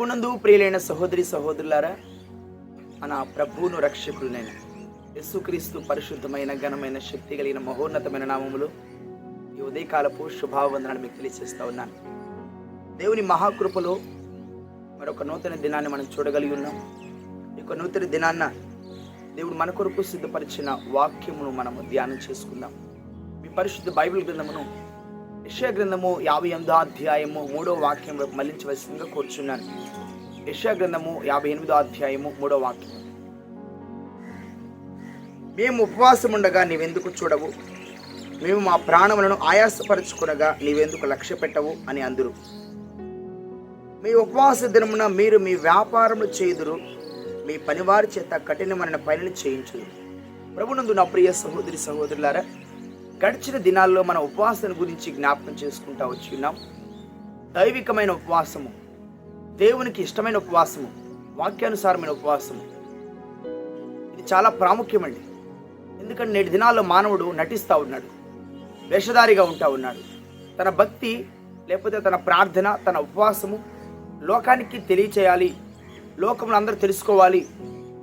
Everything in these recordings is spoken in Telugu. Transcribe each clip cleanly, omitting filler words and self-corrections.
ప్రభునందు ప్రియులైన సహోదరి సహోదరులారా, మన ప్రభువును రక్షకులైన యేసుక్రీస్తు పరిశుద్ధమైన ఘనమైన శక్తి కలిగిన మహోన్నతమైన నామములో ఈ ఉదయకాలపు శుభావందనాన్ని మీకు తెలియజేస్తా ఉన్నాను. దేవుని మహాకృపలో మరొక నూతన దినాన్ని మనం చూడగలిగి ఉన్నాం. ఈ యొక్క నూతన దినాన్న దేవుడు మన కొరకు సిద్ధపరిచిన వాక్యమును మనము ధ్యానం చేసుకుందాం. మీ పరిశుద్ధ బైబిల్ గ్రంథమును యెషయా గ్రంథము 58వ అధ్యాయము 3వ వాక్యంలో మళ్ళించవలసిందిగా కోరుచున్నాను. యెషయా గ్రంథము 58వ అధ్యాయము 3వ వాక్యం. మేము ఉపవాసం ఉండగా నీవెందుకు చూడవు, మేము మా ప్రాణములను ఆయాసపరచుకునగా నీవెందుకు లక్ష్య పెట్టవు అని అందురు. మీ ఉపవాస దినమున మీరు మీ వ్యాపారములు చేయుదురు, మీ పనివారి చేత కఠినమైన పనిని చేయించుదు. ప్రభునందు నా ప్రియ సహోదరి సహోదరులారా, గడిచిన దినాల్లో మన ఉపవాసం గురించి జ్ఞాపకం చేసుకుంటా వచ్చి ఉన్నాం. దైవికమైన ఉపవాసము, దేవునికి ఇష్టమైన ఉపవాసము, వాక్యానుసారమైన ఉపవాసము, ఇది చాలా ప్రాముఖ్యమండి. ఎందుకంటే నేటి దినాల్లో మానవుడు నటిస్తూ ఉన్నాడు, వేషధారిగా ఉంటా ఉన్నాడు. తన భక్తి లేకపోతే తన ప్రార్థన, తన ఉపవాసము లోకానికి తెలియచేయాలి, లోకమును అందరూ తెలుసుకోవాలి.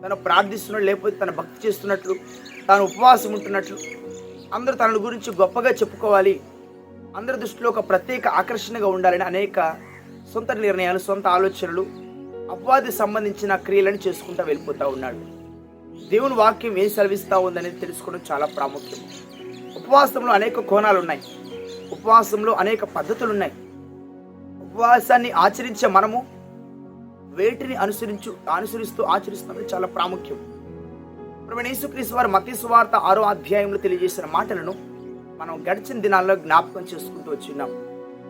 తను ప్రార్థిస్తున్నాడు, లేకపోతే తన భక్తి చేస్తున్నట్లు, తాను ఉపవాసం ఉంటున్నట్లు అందరూ తన గురించి గొప్పగా చెప్పుకోవాలి, అందరి దృష్టిలో ఒక ప్రత్యేక ఆకర్షణగా ఉండాలని అనేక సొంత నిర్ణయాలు, సొంత ఆలోచనలు, అపవాది సంబంధించిన క్రియలను చేసుకుంటూ వెళ్ళిపోతూ ఉన్నాడు. దేవుని వాక్యం ఏం సెలవిస్తూ ఉందనేది తెలుసుకోవడం చాలా ప్రాముఖ్యం. ఉపవాసంలో అనేక కోణాలు ఉన్నాయి, ఉపవాసంలో అనేక పద్ధతులు ఉన్నాయి. ఉపవాసాన్ని ఆచరించే మనము వేటిని అనుసరిస్తూ ఆచరిస్తామని చాలా ప్రాముఖ్యం. ప్రభువైన యేసుక్రీస్తు వారు మత్తయి సువార్త 6వ అధ్యాయంలో తెలియజేసిన మాటలను మనం గడిచిన దినాల్లో జ్ఞాపకం చేసుకుంటూ వచ్చినాం.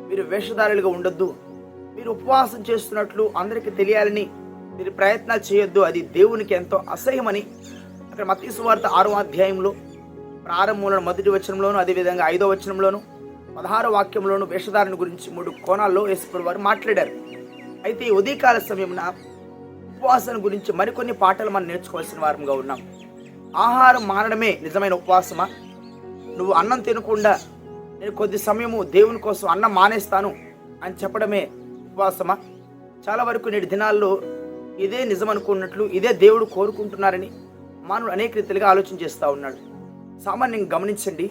మీరు వేషధారులుగా ఉండొద్దు, మీరు ఉపవాసం చేస్తున్నట్లు అందరికీ తెలియాలని మీరు ప్రయత్నాలు చేయొద్దు, అది దేవునికి ఎంతో అసహ్యమని అక్కడ మత్తయి సువార్త 6వ అధ్యాయంలో ప్రారంభంలో మొదటి వచనంలోను, అదేవిధంగా 5వ వచనంలోను, 16వ వాక్యంలోను వేషధారణ గురించి 3 కోణాల్లో యేసుప్రభువు వారు మాట్లాడారు. అయితే ఈ ఉదయకాల సమయమున ఉపవాసం గురించి మరికొన్ని పాఠాలు మనం నేర్చుకోవాల్సిన వారంగా ఉన్నాం. ఆహారం మానడమే నిజమైన ఉపవాసమా? నువ్వు అన్నం తినకుండా నేను కొద్ది సమయము దేవుని కోసం అన్నం మానేస్తాను అని చెప్పడమే ఉపవాసమా? చాలా వరకు నేటి దినాల్లో ఇదే నిజం అనుకున్నట్లు, ఇదే దేవుడు కోరుకుంటున్నారని మానవుడు అనేక రీతిలుగా ఆలోచన చేస్తూ ఉన్నాడు. సామాన్యంగా గమనించండి,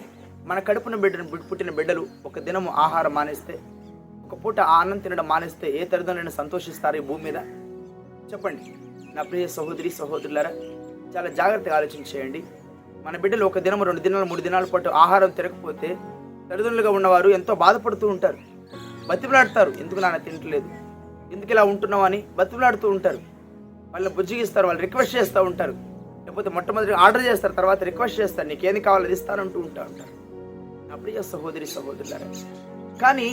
మన కడుపున పుట్టిన బిడ్డలు ఒక దినము ఆహారం మానేస్తే, ఒక పూట ఆ అన్నం తినడం మానేస్తే ఏ తల్లిదండ్రులను సంతోషిస్తారు ఈ భూమి మీద? చెప్పండి నా ప్రియ సహోదరి సహోదరులారా, చాలా జాగ్రత్తగా ఆలోచన చేయండి. మన బిడ్డలు ఒక దినం, 2 దినాలు, 3 దినాల పాటు ఆహారం తినకపోతే తల్లిదండ్రులుగా ఉన్నవారు ఎంతో బాధపడుతూ ఉంటారు, బతిమలాడతారు. ఎందుకు నాన్న తినట్లేదు, ఎందుకు ఇలా ఉంటున్నావు అని బతిమలాడుతూ ఉంటారు. వాళ్ళని బుజ్జిగిస్తారు, వాళ్ళు రిక్వెస్ట్ చేస్తూ ఉంటారు, లేకపోతే మొట్టమొదటి ఆర్డర్ చేస్తారు, తర్వాత రిక్వెస్ట్ చేస్తారు, నీకేది కావాలో అది ఇస్తానంటూ ఉంటారు. నా ప్రియ సహోదరి సహోదరులారా, కానీ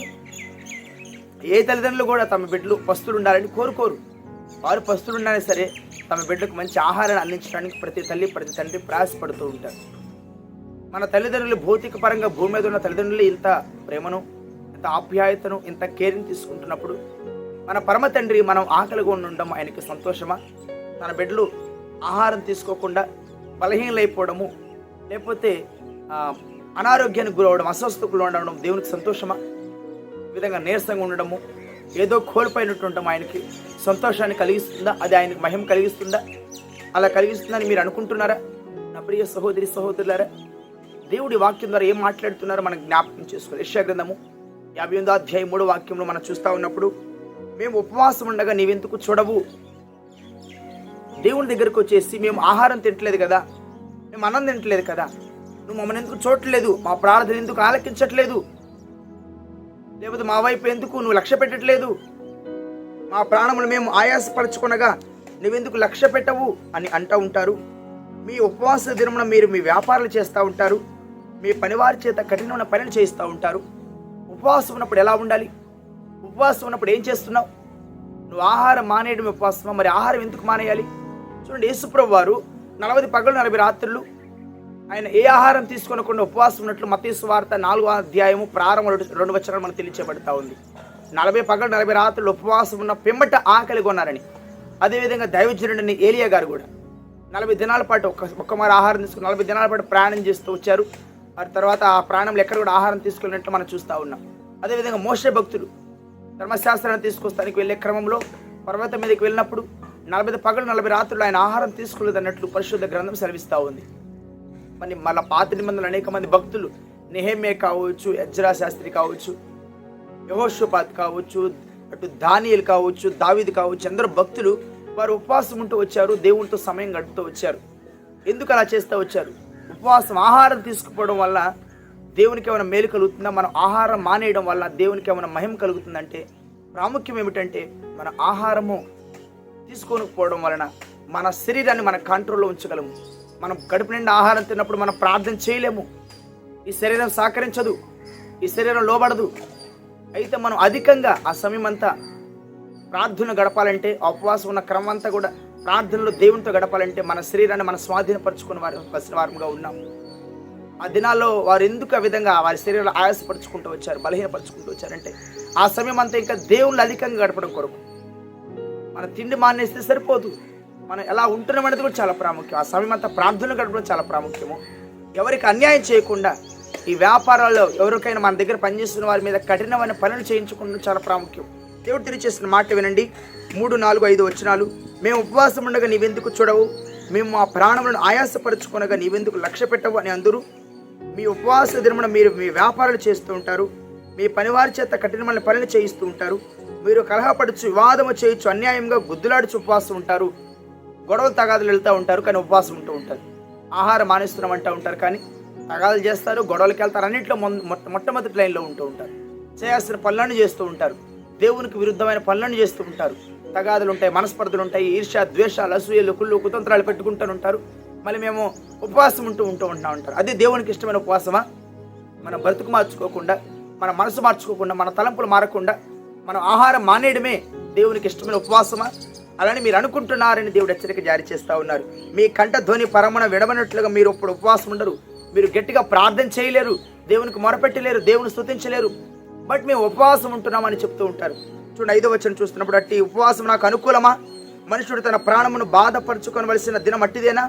ఏ తల్లిదండ్రులు కూడా తమ బిడ్డలు పస్తులు ఉండాలని కోరుకోరు. వారు పస్తులు ఉండాలి సరే, తమ బిడ్డకు మంచి ఆహారాన్ని అందించడానికి ప్రతి తల్లి ప్రతి తండ్రి ప్రయాసపడుతూ ఉంటారు. మన తల్లిదండ్రులు భౌతిక పరంగా భూమి మీద ఉన్న తల్లిదండ్రులు ఇంత ప్రేమను, ఇంత ఆప్యాయతను, ఇంత కేరింగ్ తీసుకుంటున్నప్పుడు మన పరమ తండ్రి మనం ఆకలిగా ఉండడం ఆయనకి సంతోషమా? తన బిడ్డలు ఆహారం తీసుకోకుండా బలహీనలైపోవడము, లేకపోతే అనారోగ్యానికి గురవడం, అస్వస్థకు ఉండడం దేవునికి సంతోషమా? ఈ విధంగా నీరసంగా ఉండడము, ఏదో కోల్పోయినట్టు ఉండటం ఆయనకి సంతోషాన్ని కలిగిస్తుందా? అది ఆయనకు మహిమ కలిగిస్తుందా? అలా కలిగిస్తుందని మీరు అనుకుంటున్నారా? నా ప్రియ సహోదరి సహోదరులారా, దేవుడి వాక్యం ద్వారా ఏం మాట్లాడుతున్నారో మనం జ్ఞాపకం చేసుకోవాలి. యెషయా గ్రంథము 58వ అధ్యాయం 3వ వాక్యంలో మనం చూస్తూ ఉన్నప్పుడు, మేము ఉపవాసం ఉండగా నీవెందుకు చూడవు? దేవుని దగ్గరకు వచ్చేసి మేము ఆహారం తినట్లేదు కదా, మేము అన్నం తినట్లేదు కదా, నువ్వు మమ్మల్ని ఎందుకు చూడట్లేదు, మా ప్రార్థన ఎందుకు ఆలకించట్లేదు, లేకపోతే మా వైపు ఎందుకు నువ్వు లక్ష్య పెట్టట్లేదు, మా ప్రాణములు మేము ఆయాసపరచుకునగా నువ్వెందుకు లక్ష్య పెట్టవు అని అంటూ ఉంటారు. మీ ఉపవాస దినమున మీరు మీ వ్యాపారాలు చేస్తూ ఉంటారు, మీ పనివారి చేత కఠినమైన పనులు చేస్తూ ఉంటారు. ఉపవాసం ఉన్నప్పుడు ఎలా ఉండాలి? ఉపవాసం ఉన్నప్పుడు ఏం చేస్తున్నావు? నువ్వు ఆహారం మానేయడం ఉపవాసమా? మరి ఆహారం ఎందుకు మానేయాలి? చూడండి, యేసుప్రభువు వారు 40 పగలు 40 రాత్రులు ఆయన ఏ ఆహారం తీసుకొనకుండా ఉపవాసం ఉన్నట్లు మత్తయి సువార్త 4వ అధ్యాయము ప్రారంభ 2 వచనాలు మనకు తెలియచేయబడతా ఉంది. 40 పగలు 40 రాత్రులు ఉపవాసం ఉన్న పిమ్మట ఆకలి కొన్నారని. అదేవిధంగా దైవజనుడిని ఏలియా గారు కూడా 40 దినాల పాటు ఒక్క మారు ఆహారం తీసుకుని 40 దినాల పాటు ప్రయాణం చేస్తూ వచ్చారు. ఆ తర్వాత ఆ ప్రాణంలో ఎక్కడ కూడా ఆహారం తీసుకున్నట్లు మనం చూస్తూ ఉన్నాం. అదేవిధంగా మోషే భక్తుడు ధర్మశాస్త్రాన్ని తీసుకొస్తానికి వెళ్ళే క్రమంలో పర్వతం మీదకి వెళ్ళినప్పుడు 40 పగలు 40 రాత్రులు ఆయన ఆహారం తీసుకోలేదు అన్నట్లు పరిశుద్ధ గ్రంథం సెలవిస్తూ ఉంది. మరి మళ్ళీ పాత నిబంధనలు అనేక మంది భక్తులు, నెహెమ్యా కావచ్చు, ఎజ్రా శాస్త్రి కావచ్చు, యెహోషాపాత్ కావచ్చు, అటు దానియేలు కావచ్చు, దావీదు కావచ్చు, అందరూ భక్తులు వారు ఉపవాసం ఉంటూ వచ్చారు, దేవునితో సమయం గడుపుతూ వచ్చారు. ఎందుకు అలా చేస్తూ వచ్చారు? ఉపవాసం ఆహారం తీసుకుపోవడం వల్ల దేవునికి ఏమైనా మేలు కలుగుతుందా? మనం ఆహారం మానేయడం వల్ల దేవునికి ఏమైనా మహిమ కలుగుతుందంటే ప్రాముఖ్యం ఏమిటంటే మన ఆహారము తీసుకోకపోవడం వలన మన శరీరాన్ని మన కంట్రోల్లో ఉంచగలము. మనం కడుపు నిండా ఆహారం తిన్నప్పుడు మనం ప్రార్థన చేయలేము. ఈ శరీరం సహకరించదు, ఈ శరీరం లోబడదు. అయితే మనం అధికంగా ఆ సమయం అంతా ప్రార్థన గడపాలంటే, ఆ ఉపవాసం ఉన్న క్రమం అంతా కూడా ప్రార్థనలో దేవునితో గడపాలంటే మన శరీరాన్ని మనం స్వాధీనపరచుకున్న వారంగా ఉన్నాం. ఆ దినాల్లో వారు ఎందుకు ఆ విధంగా వారి శరీరాలు ఆయాసపరుచుకుంటూ వచ్చారు, బలహీనపరుచుకుంటూ వచ్చారంటే ఆ సమయం అంతా ఇంకా దేవుళ్ళు అధికంగా గడపడం కొరకు. మన తిండి మానేస్తే సరిపోదు, మనం ఎలా ఉంటున్నాం అనేది కూడా చాలా ప్రాముఖ్యం. ఆ సమయం అంతా ప్రార్థనలు గడపడం చాలా ప్రాముఖ్యము. ఎవరికి అన్యాయం చేయకుండా, ఈ వ్యాపారాల్లో ఎవరికైనా మన దగ్గర పనిచేస్తున్న వారి మీద కఠినమైన పనులు చేయించకుండా చాలా ప్రాముఖ్యం. దేవుడు తెలియచేసిన మాట వినండి. 3, 4, 5 వచనాలు. మేము ఉపవాసం ఉండగా నీవెందుకు చూడవు, మేము మా ప్రాణములను ఆయాసపరుచుకొనగా నీవెందుకు లక్ష్య పెట్టవు అని అందరూ. మీ ఉపవాస దినమున మీరు మీ వ్యాపారాలు చేస్తూ ఉంటారు, మీ పనివారి చేత కఠినమైన పనులు చేయిస్తూ ఉంటారు, మీరు కలహపడుచు వివాదము చేయొచ్చు, అన్యాయంగా గుద్దులాడుచు ఉపవాసం ఉంటారు, గొడవలు తగాదులు వెళ్తూ ఉంటారు, కానీ ఉపవాసం ఉంటూ ఉంటారు. ఆహారం మానేస్తున్నాం అంటూ ఉంటారు, కానీ తగాదులు చేస్తారు, గొడవలకి వెళ్తారు, అన్నింటిలో మొట్టమొదటి లైన్లో ఉంటూ ఉంటారు. చేయాల్సిన పనులను చేస్తూ ఉంటారు, దేవునికి విరుద్ధమైన పనులను చేస్తూ ఉంటారు. తగాదులు ఉంటాయి, మనస్పర్ధలు ఉంటాయి, ఈర్ష్య, ద్వేషాలు, అసూయలు, కుళ్ళు, కుతంత్రాలు పెట్టుకుంటూ ఉంటారు. మళ్ళీ మేము ఉపవాసం ఉంటూ ఉంటారు. అది దేవునికి ఇష్టమైన ఉపవాసమా? మన బ్రతుకు మార్చుకోకుండా, మన మనసు మార్చుకోకుండా, మన తలంపులు మారకుండా మనం ఆహారం మానేయడమే దేవునికి ఇష్టమైన ఉపవాసమా? అలానే మీరు అనుకుంటున్నారని దేవుడు హెచ్చరిక జారీ చేస్తూ ఉన్నారు. మీ కంఠ ధ్వని పరమున విడవనట్లుగా మీరు ఇప్పుడు ఉపవాసం ఉండరు, మీరు గట్టిగా ప్రార్థన చేయలేరు, దేవునికి మొరపెట్టలేరు, దేవుని స్తుతించలేరు. బట్ మేము ఉపవాసం ఉంటున్నామని చెప్తూ ఉంటారు. చూడండి 5వ వచనం చూస్తున్నప్పుడు, అట్టి ఉపవాసం నాకు అనుకూలమా? మనుషుడు తన ప్రాణమును బాధపరచుకోవలసిన దినం అట్టిదేనా?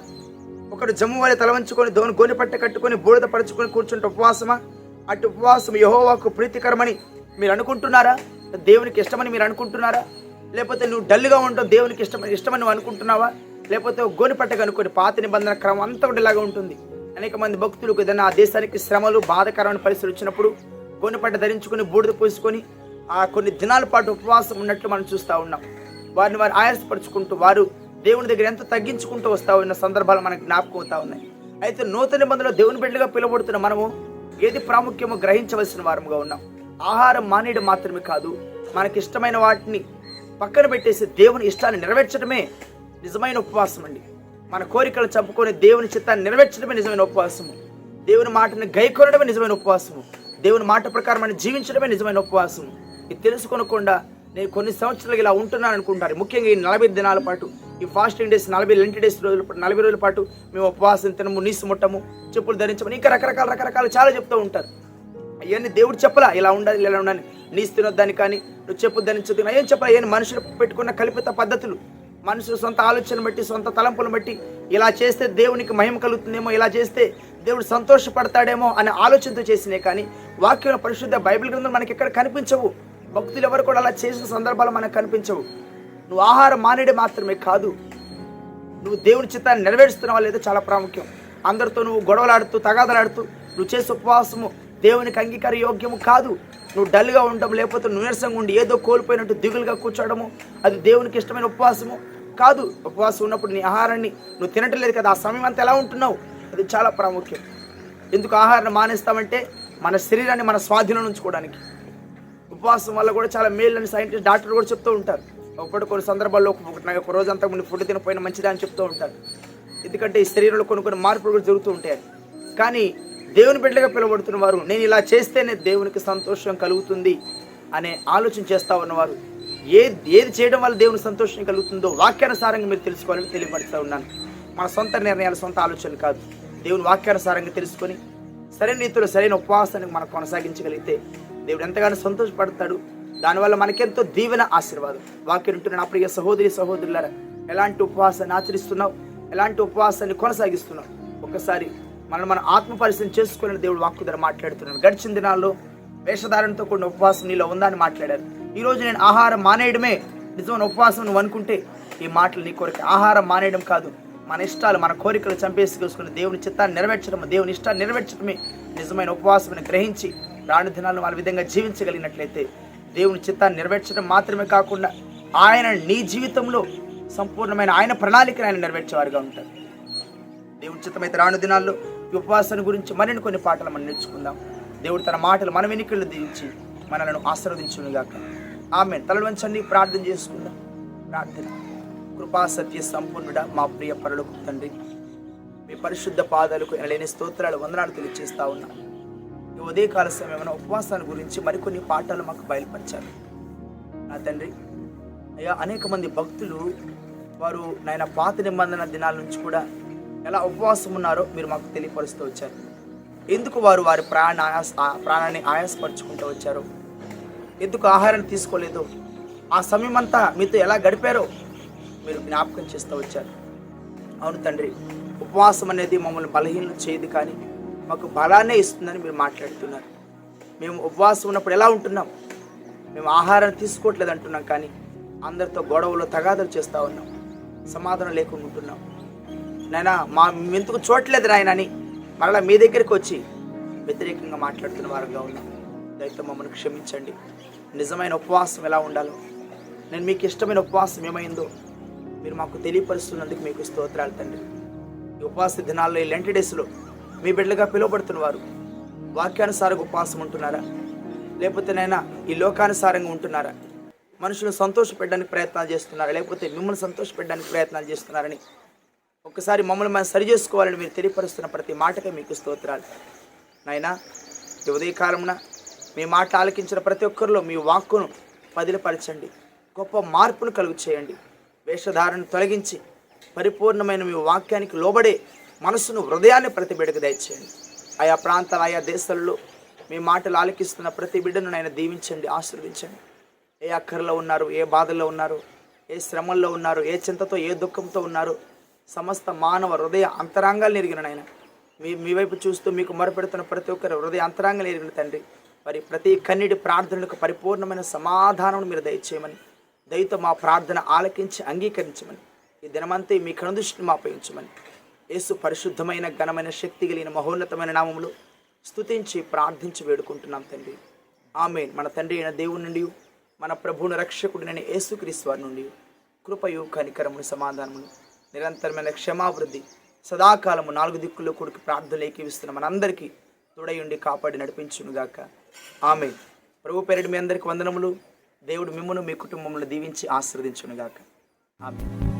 ఒకడు జమ్ము వలె తల వంచుకొని గోనె పట్ట కట్టుకొని బూడిద పరుచుకొని కూర్చుంటే ఉపవాసమా? అట్టి ఉపవాసం యెహోవాకు ప్రీతికరమని మీరు అనుకుంటున్నారా? దేవునికి ఇష్టమని మీరు అనుకుంటున్నారా? లేకపోతే నువ్వు డల్గా ఉంటావు, దేవునికి ఇష్టమని నువ్వు అనుకుంటున్నావా? లేకపోతే గోనె పట్ట కనుక్కొని పాత నిబంధన క్రమం అంతా కూడా ఇలాగా ఉంటుంది. అనేక మంది భక్తులకు ఏదైనా ఆ దేశానికి శ్రమలు, బాధకరమైన పరిస్థితులు వచ్చినప్పుడు గోనె పట్ట ధరించుకొని బూడిద పూసుకొని ఆ కొన్ని దినాల పాటు ఉపవాసం ఉన్నట్లు మనం చూస్తూ ఉన్నాం. వారిని వారు ఆయాసపరుచుకుంటూ, వారు దేవుని దగ్గర ఎంత తగ్గించుకుంటూ వస్తూ ఉన్న సందర్భాలు మనకు జ్ఞాపకం అవుతా ఉన్నాయి. అయితే నూతన నిబంధనలో దేవుని బిడ్డలుగా పిలువబడుతున్న మనము ఏది ప్రాముఖ్యమో గ్రహించవలసిన వారముగా ఉన్నాం. ఆహారం మానేయడం మాత్రమే కాదు, మనకి ఇష్టమైన వాటిని పక్కన పెట్టేసి దేవుని ఇష్టాన్ని నెరవేర్చడమే నిజమైన ఉపవాసం అండి. మన కోరికలు చంపుకొని దేవుని చిత్తాన్ని నెరవేర్చడమే నిజమైన ఉపవాసము. దేవుని మాటను గైకొనడమే నిజమైన ఉపవాసము. దేవుని మాట ప్రకారం మనం జీవించడమే నిజమైన ఉపవాసము. ఇది తెలుసుకోనకుండా నేను కొన్ని సంవత్సరాలు ఇలా ఉంటున్నాను అనుకుంటారు. ముఖ్యంగా ఈ 40 దినాల పాటు, ఈ ఫాస్టింగ్ డేస్, 40 లెంటి డేస్ 40 రోజుల పాటు మేము ఉపవాసం తినము, నీసు ముట్టము, చెప్పులు ధరించమని ఇంకా రకరకాల చాలా చెప్తూ ఉంటారు. అవన్నీ దేవుడు చెప్పలా ఇలా ఉండాలి, ఇలా ఉండాలి, నీసు తినొద్దని కానీ నువ్వు చెప్పులు ధరించొద్దు ఏం చెప్పాలి. అవన్నీ మనుషులు పెట్టుకున్న కల్పిత పద్ధతులు, మనుషులు సొంత ఆలోచన బట్టి, సొంత తలంపులను బట్టి ఇలా చేస్తే దేవునికి మహిమ కలుగుతుందేమో, ఇలా చేస్తే దేవుడు సంతోషపడతాడేమో అనే ఆలోచనతో చేసినే కానీ వాక్యంలో పరిశుద్ధ బైబిల్ గ్రంథం మనకి ఎక్కడ కనిపించవు. భక్తులు ఎవరు కూడా అలా చేసిన సందర్భాలు మనకు కనిపించవు. నువ్వు ఆహారం మానేయడం మాత్రమే కాదు, నువ్వు దేవుని చిత్తాన్ని నెరవేరుస్తున్నావా లేదా చాలా ప్రాముఖ్యం. అందరితో నువ్వు గొడవలాడుతూ, తగాదలాడుతూ నువ్వు చేసే ఉపవాసము దేవునికి అంగీకార యోగ్యము కాదు. నువ్వు డల్గా ఉండడం, లేకపోతే నీరసంగా ఉండి ఏదో కోల్పోయినట్టు దిగులుగా కూర్చోవడము, అది దేవునికి ఇష్టమైన ఉపవాసము కాదు. ఉపవాసం ఉన్నప్పుడు నీ ఆహారాన్ని నువ్వు తినటం లేదు కదా, ఆ సమయం అంతా ఎలా ఉంటున్నావు, అది చాలా ప్రాముఖ్యం. ఎందుకు ఆహారాన్ని మానేస్తామంటే మన శరీరాన్ని మన స్వాధీనం ఉంచుకోవడానికి. ఉపవాసం వల్ల కూడా చాలా మేలని సైంటిస్ట్, డాక్టర్లు కూడా చెప్తూ ఉంటారు. కొన్ని సందర్భాల్లో ఒక రోజంతా ముందు ఫుడ్ తినపోయినా మంచిదా అని చెప్తూ ఉంటారు. ఎందుకంటే ఈ శరీరంలో కొన్ని మార్పులు కూడా జరుగుతూ ఉంటాయి. కానీ దేవుని బిడ్డగా పిలువబడుతున్న వారు, నేను ఇలా చేస్తేనే దేవునికి సంతోషం కలుగుతుంది అనే ఆలోచన చేస్తూ ఉన్నవారు, ఏది చేయడం వల్ల దేవుని సంతోషం కలుగుతుందో వాక్యానుసారంగా మీరు తెలుసుకోవాలని తెలియపడుతూ ఉన్నాను. మన సొంత నిర్ణయాలు, సొంత ఆలోచనలు కాదు, దేవుని వాక్యానుసారంగా తెలుసుకొని సరైన రీతిలో సరైన ఉపవాసాన్ని మనం కొనసాగించగలిగితే దేవుడు ఎంతగానో సంతోషపడతాడు. దానివల్ల మనకెంతో దీవెన, ఆశీర్వాదం. వాక్యం వింటున్న నా ప్రియ సహోదరి సహోదరులారా, ఎలాంటి ఉపవాసాన్ని ఆచరిస్తున్నావు, ఎలాంటి ఉపవాసాన్ని కొనసాగిస్తున్నావు, ఒక్కసారి మనం ఆత్మ పరిశీలన చేసుకోవాలని దేవుడు వాక్కు ద్వారా మాట్లాడుతున్నాడు. గడిచిన దినాల్లో వేషధారణతో కూడిన ఉపవాసం నీలో ఉందా అని మాట్లాడారు. ఈరోజు నేను ఆహారం మానేయడమే నిజమైన ఉపవాసం నువ్వు అనుకుంటే ఈ మాటలు నీ కొరకు ఆహారం మానేయడం కాదు, మన ఇష్టాలు మన కోరికలు చంపేసుకొని దేవుని చిత్తాన్ని నెరవేర్చడం, దేవుని ఇష్టాన్ని నెరవేర్చడమే నిజమైన ఉపవాసం గ్రహించి రాను దినాలను వాళ్ళ విధంగా జీవించగలిగినట్లయితే దేవుని చిత్తాన్ని నెరవేర్చడం మాత్రమే కాకుండా ఆయన నీ జీవితంలో సంపూర్ణమైన ఆయన ప్రణాళికను ఆయన నెరవేర్చేవారుగా ఉంటారు. దేవుని చిత్తమైతే రాను దినాల్లో ఈ ఉపవాసాన్ని గురించి మరిన్ని కొన్ని పాటలు మనం నేర్చుకుందాం. దేవుడు తన మాటలు మన వెనుకలు దీవించి మనలను ఆశీర్వదించునుగాక. ఆమేన్. తలలు వంచండి, ప్రార్థన చేసుకుందాం. ప్రార్థన. కృపా సత్య సంపూర్ణుడా మా ప్రియ పరలోకపు తండ్రి, మీ పరిశుద్ధ పాదాలకు ఎనలేని స్తోత్రాలు వందనాలు తెలియజేస్తా ఉన్నా. ఈ ఉదయకాల సమయమైన ఉపవాసాల గురించి మరికొన్ని పాఠాలు మాకు బయలుపరిచారు నా తండ్రి. అయ్యా, అనేక మంది భక్తులు వారు నాయన పాత నిబంధన దినాల నుంచి కూడా ఎలా ఉపవాసం ఉన్నారో మీరు మాకు తెలియపరుస్తూ వచ్చారు. ఎందుకు వారు వారి ప్రాణాన్ని ఆయాసపరుచుకుంటూ వచ్చారో, ఎందుకు ఆహారాన్ని తీసుకోలేదో, ఆ సమయం అంతా మీతో ఎలా గడిపారో మీరు జ్ఞాపకం చేస్తూ వచ్చారు. అవును తండ్రి, ఉపవాసం అనేది మమ్మల్ని బలహీనం చేయదు కానీ మాకు బలాన్నే ఇస్తుందని మీరు మాట్లాడుతున్నారు. మేము ఉపవాసం ఉన్నప్పుడు ఎలా ఉంటున్నాం? మేము ఆహారాన్ని తీసుకోవట్లేదు అంటున్నాం, కానీ అందరితో గొడవలు తగాదలు చేస్తూ ఉన్నాం, సమాధానం లేకుండా ఉంటున్నాం. నాయనా, ఎందుకు చూడట్లేదు నాయన అని మరలా మీ దగ్గరికి వచ్చి వ్యతిరేకంగా మాట్లాడుతున్న వారుగా ఉన్నాం. దయతో మమ్మల్ని క్షమించండి. నిజమైన ఉపవాసం ఎలా ఉండాలో, నేను మీకు ఇష్టమైన ఉపవాసం ఏమైందో మీరు మాకు తెలియపరుస్తున్నందుకు మీకు స్తోత్రాలు తండ్రి. ఈ ఉపవాస దినాల్లో, ఈ లెంట్ డేస్లో మీ బిడ్డలుగా పిలువబడుతున్న వారు వాక్యానుసారంగా ఉపవాసం ఉంటున్నారా, లేకపోతే నైనా ఈ లోకానుసారంగా ఉంటున్నారా? మనుషులను సంతోషపెట్టడానికి ప్రయత్నాలు చేస్తున్నారా, లేకపోతే మిమ్మల్ని సంతోషపెట్టడానికి ప్రయత్నాలు చేస్తున్నారని ఒక్కసారి మమ్మల్ని మనం సరి చేసుకోవాలని మీరు తెలియపరుస్తున్న ప్రతి మాటకే మీకు స్తోత్రాలు నాయనా. ఈ ఉదయకాలమున మీ మాట ఆలకించిన ప్రతి ఒక్కరిలో మీ వాక్కును పదిలపరచండి, గొప్ప మార్పును కలుగు చేయండి. వేషధారణను తొలగించి పరిపూర్ణమైన మీ వాక్యానికి లోబడే మనసును, హృదయాన్ని ప్రతి బిడ్డకు దయచేయండి. ఆయా ప్రాంతాల, ఆయా దేశాల్లో మీ మాటలు ఆలకిస్తున్న ప్రతి బిడ్డను నాయన దీవించండి, ఆశీర్వదించండి. ఏ అక్కరలో ఉన్నారు, ఏ బాధల్లో ఉన్నారు, ఏ శ్రమల్లో ఉన్నారు, ఏ చింతతో, ఏ దుఃఖంతో ఉన్నారు, సమస్త మానవ హృదయ అంతరాంగాలు ఎరిగిన నాయన, మీ వైపు చూస్తూ మీకు మొరపెడుతున్న ప్రతి ఒక్కరి హృదయ అంతరాంగాలు ఎరిగిన తండ్రి, మరి ప్రతి కన్నీటి ప్రార్థనలకు పరిపూర్ణమైన సమాధానం మీరు దయచేయమని, దయతో మా ప్రార్థన ఆలకించి అంగీకరించమని, ఈ దినమంతా మీ కనుదృష్టిని మాపయించమని యేసు పరిశుద్ధమైన ఘనమైన శక్తి కలిగిన మహోన్నతమైన నామములో స్తుతించి ప్రార్థించి వేడుకుంటున్నాం తండ్రి. ఆమేన్. మన తండ్రి అయిన దేవుని నుండి, మన ప్రభువును రక్షకుడినైన యేసుక్రీస్తు వారి నుండి కృపయు కనికరమును సమాధానమును నిరంతరమైన క్షమాభివృద్ధి సదాకాలము 4 దిక్కుల్లో కొడుకు ప్రార్థనలు ఏకీవిస్తున్న మనందరికీ తోడయుండి కాపాడి నడిపించునుగాక. ఆమేన్. ప్రభు పేరిట మీ అందరికీ వందనములు. దేవుడు మిమ్మును, మీ కుటుంబమును దీవించి ఆశీర్వదించునుగాక. ఆమేన్.